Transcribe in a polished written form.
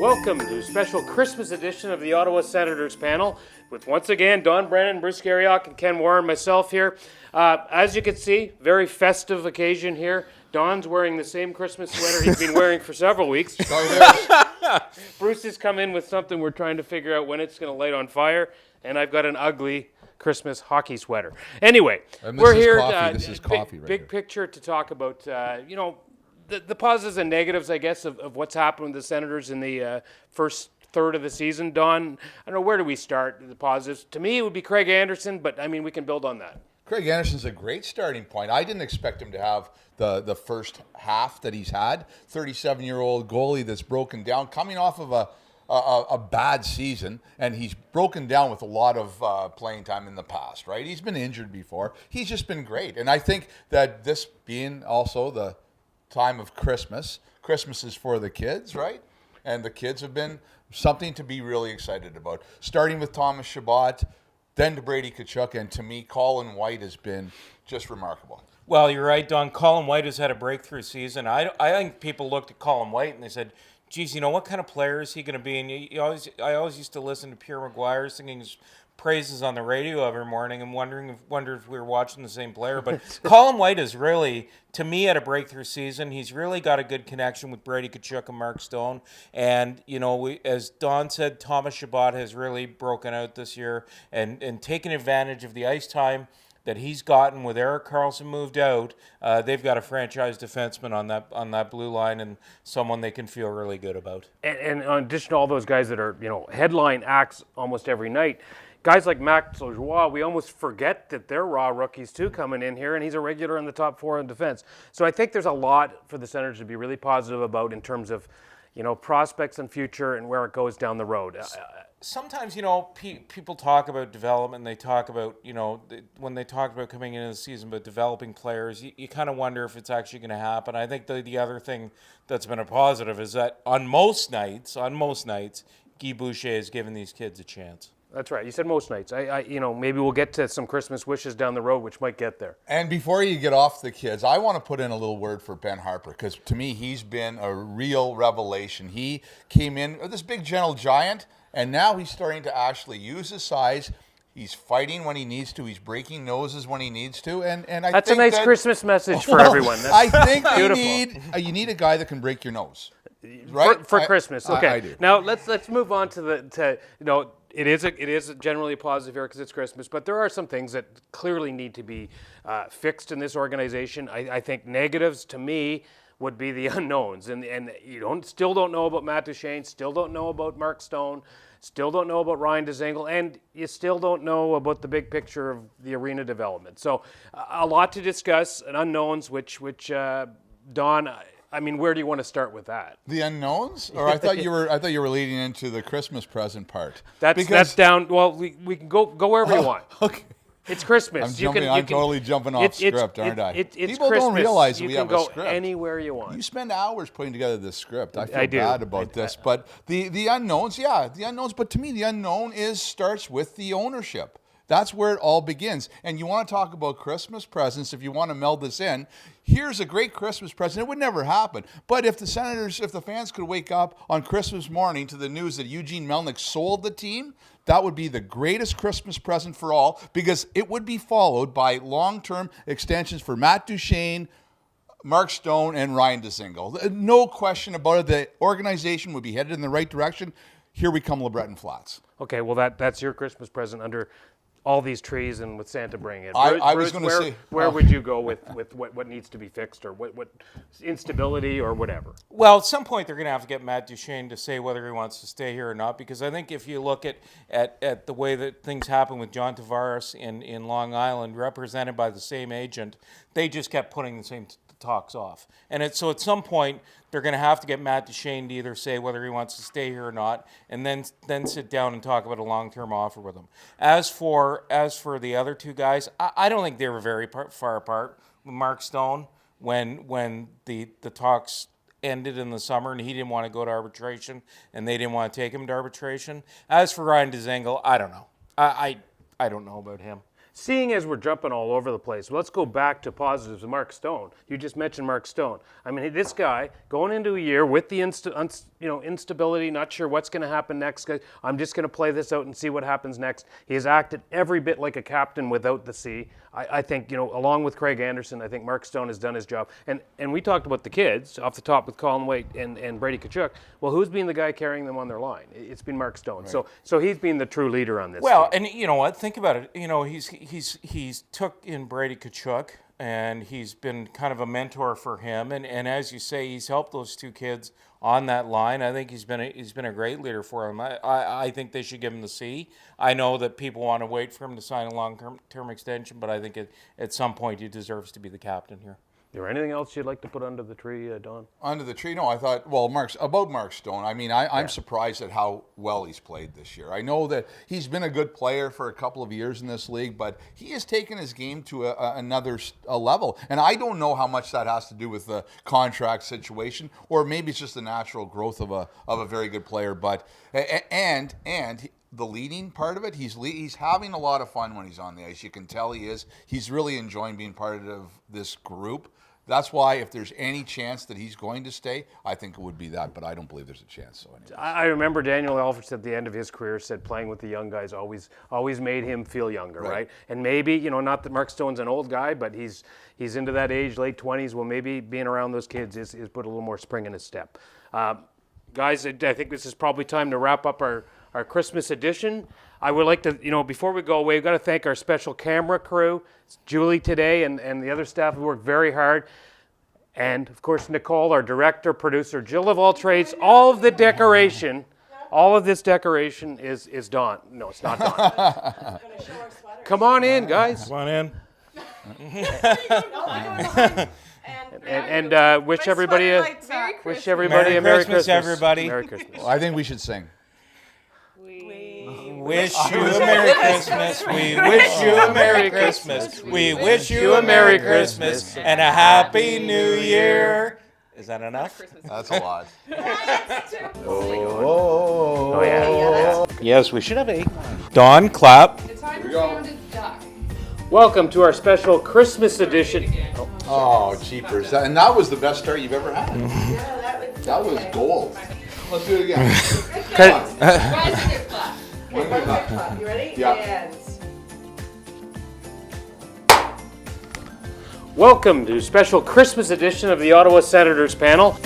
Welcome to a special Christmas edition of the Ottawa-Senators panel with, once again, Don Brennan, Bruce Garriock, and Ken Warren, myself here. As you can see, very festive occasion here. Don's wearing the same Christmas sweater he's been wearing for several weeks. Bruce has come in with something we're trying to figure out when it's going to light on fire, and I've got an ugly Christmas hockey sweater. Anyway, we're here. This is coffee right big here. picture to talk about, the positives and negatives, I guess, of what's happened with the Senators in the first third of the season. Don, I don't know, where do we start, the positives? To me, it would be Craig Anderson, but, I mean, we can build on that. Craig Anderson's a great starting point. I didn't expect him to have the first half that he's had. 37-year-old goalie that's broken down, coming off of a bad season, and he's broken down with a lot of playing time in the past, right? He's been injured before. He's just been great. And I think that this being also the time of Christmas is for the kids, right? And the kids have been something to be really excited about. Starting with Thomas Chabot, then to Brady Tkachuk, and to me, Colin White has been just remarkable. Well, you're right, Don. Colin White has had a breakthrough season. I think people looked at Colin White and they said, geez, what kind of player is he going to be? And I always used to listen to Pierre McGuire singing his praises on the radio every morning and wondered if we were watching the same player. But Colin White is really, to me, had a breakthrough season. He's really got a good connection with Brady Tkachuk and Mark Stone. And, as Don said, Thomas Chabot has really broken out this year and taken advantage of the ice time that he's gotten with Erik Karlsson moved out. They've got a franchise defenseman on that blue line and someone they can feel really good about. And in addition to all those guys that are, headline acts almost every night, guys like Max Lajoie, we almost forget that they're raw rookies too coming in here, and he's a regular in the top four in defense. So I think there's a lot for the Senators to be really positive about in terms of, prospects and future and where it goes down the road. Sometimes, people talk about development. They talk about, when they talk about coming into the season, but developing players, you kind of wonder if it's actually going to happen. I think the other thing that's been a positive is that on most nights, Guy Boucher has given these kids a chance. That's right. You said most nights. Maybe we'll get to some Christmas wishes down the road, which might get there. And before you get off the kids, I want to put in a little word for Ben Harper, because to me, he's been a real revelation. He came in, this big gentle giant, and now he's starting to actually use his size. He's fighting when he needs to. He's breaking noses when he needs to. And that's a nice Christmas message for everyone. I think you need a guy that can break your nose, right? For Christmas. Okay. I do. Now let's move on to It is generally a positive here because it's Christmas, but there are some things that clearly need to be fixed in this organization. I think negatives to me would be the unknowns, and you still don't know about Matt Duchene, still don't know about Mark Stone, still don't know about Ryan Dzingel, and you still don't know about the big picture of the arena development. So a lot to discuss, and unknowns, which Don. I mean, where do you want to start with that? The unknowns? Or I thought you were leading into the Christmas present part. That's down. Well, we can go wherever you want. Okay. It's Christmas. I'm totally jumping off script, aren't I? It's People Christmas. don't realize we have a script. You script. can go anywhere you want. You spend hours putting together this script. I feel I do. bad about this. But the unknowns, the unknowns. But to me, the unknown starts with the ownership. That's where it all begins. And you want to talk about Christmas presents, if you want to meld this in, here's a great Christmas present. It would never happen. But if the fans could wake up on Christmas morning to the news that Eugene Melnyk sold the team, that would be the greatest Christmas present for all, because it would be followed by long-term extensions for Matt Duchene, Mark Stone, and Ryan Dzingel. No question about it. The organization would be headed in the right direction. Here we come, LeBreton Flats. Okay, well, that's your Christmas present under all these trees and with Santa bringing it. I was going to say, where would you go with what needs to be fixed, or what instability or whatever? Well, at some point they're going to have to get Matt Duchene to say whether he wants to stay here or not, because I think if you look at the way that things happen with John Tavares in Long Island, represented by the same agent, they just kept putting the same talks off. And so at some point they're going to have to get Matt Duchene to either say whether he wants to stay here or not, and then sit down and talk about a long-term offer with him. As for the other two guys, I don't think they were very far apart. Mark Stone, when the talks ended in the summer and he didn't want to go to arbitration and they didn't want to take him to arbitration. As for Ryan Dzingel, I don't know. I don't know about him. Seeing as we're jumping all over the place, let's go back to positives of Mark Stone. You just mentioned Mark Stone. I mean, this guy going into a year with the instability, not sure what's going to happen next. I'm just going to play this out and see what happens next. He has acted every bit like a captain without the C. I think, along with Craig Anderson, I think Mark Stone has done his job. And we talked about the kids off the top with Colin White and Brady Tkachuk. Well, who's been the guy carrying them on their line? It's been Mark Stone. Right. So he's been the true leader on this. Well, team. and you know what? Think about it. He's took in Brady Tkachuk, and he's been kind of a mentor for him. And as you say, he's helped those two kids on that line. I think he's been a great leader for him. I think they should give him the C. I know that people want to wait for him to sign a long-term extension, but I think at some point he deserves to be the captain here. Is there anything else you'd like to put under the tree, Don? Under the tree? No, I thought, about Mark Stone. I mean, I'm surprised at how well he's played this year. I know that he's been a good player for a couple of years in this league, but he has taken his game to another level. And I don't know how much that has to do with the contract situation, or maybe it's just the natural growth of a very good player. But and the leading part of it, he's having a lot of fun when he's on the ice. You can tell he is. He's really enjoying being part of this group. That's why if there's any chance that he's going to stay, I think it would be that, but I don't believe there's a chance. So I remember Daniel Alfreds at the end of his career said playing with the young guys always made him feel younger, right? And maybe, not that Mark Stone's an old guy, but he's into that age, late 20s. Well, maybe being around those kids is put a little more spring in his step. Guys, I think this is probably time to wrap up our Christmas edition. I would like to, before we go away, we've got to thank our special camera crew. It's Julie today and the other staff who worked very hard. And, of course, Nicole, our director, producer, Jill of all trades. All of the decoration, all of this decoration is Dawn. No, it's not Dawn. Come on in, guys. Come on in. And wish everybody a Merry Christmas, everybody. Merry Christmas. Well, I think we should sing. Wish you a Merry Christmas. We wish you a Merry Christmas. We wish you a Merry Christmas and a Happy New Year. Is that enough? That's a lot. Oh, yeah. Yes, we should have 8. Dawn, clap. The timer sounded duck. Welcome to our special Christmas edition. Oh, jeepers. That was the best start you've ever had. That was gold. Let's do it again. One more clap. You ready? Yeah. And Welcome to special Christmas edition of the Ottawa Senators panel.